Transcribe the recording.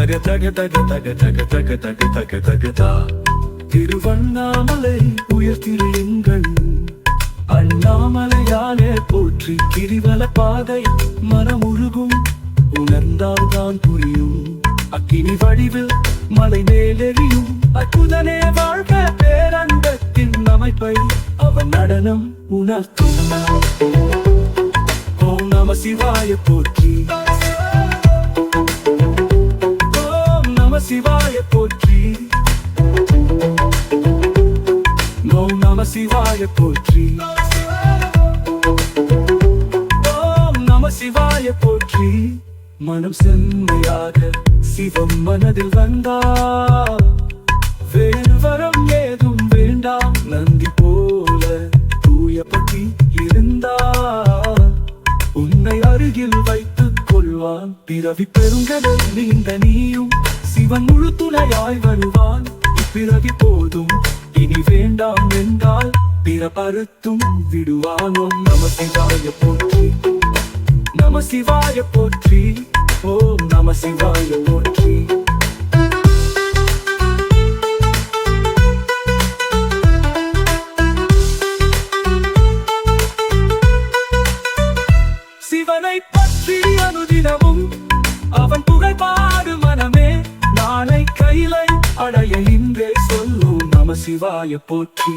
தக தக தக தக தக தக தக தக தகதா. திருவண்ணாமலை உயர்த்திருங்கள், அண்ணாமலையாலே போற்றி. கிரிவல பாதை மனமுருகும், உணர்ந்தால்தான் புரியும். அக்கினி வடிவில் மலை மேலெறியும் அற்புதனே வாழ்க. பேரண்டத்தின் அமைப்பை அவன் நடனம் உணர்த்தும். ஓம் நம சிவாய போற்றி, ஓம் நம சிவாய போற்றி, ஓம் நம சிவாய போற்றி, ஓம் நம சிவாய போற்றி. மனம் செம்மையாக சிவம் மனதில் வந்தால் வேறு வரம் ஏதும் வேண்டாம். நந்தி போல தூய பக்தி இருந்தால் உன்னை அருகில் வைத்துக் கொள்வான். பிறவி பெருங்கடல் நீண்ட நீயும் சிவன் முழு துணையாய் வருவான். பிறவி போதும் இனி வேண்டாம் என்றால் பிறப்பறுத்தும் விடுவான். ஓம் நம சிவாய போற்றி, நம சிவாய போற்றி, ஓம் நம சிவாய போற்றி. சிவனை பற்றி அனுதினமும் அவன் புகழ் பாடு மனமே. நாளை கையிலை அடைய இன்றே சொல்லும் நம சிவாய போற்றி.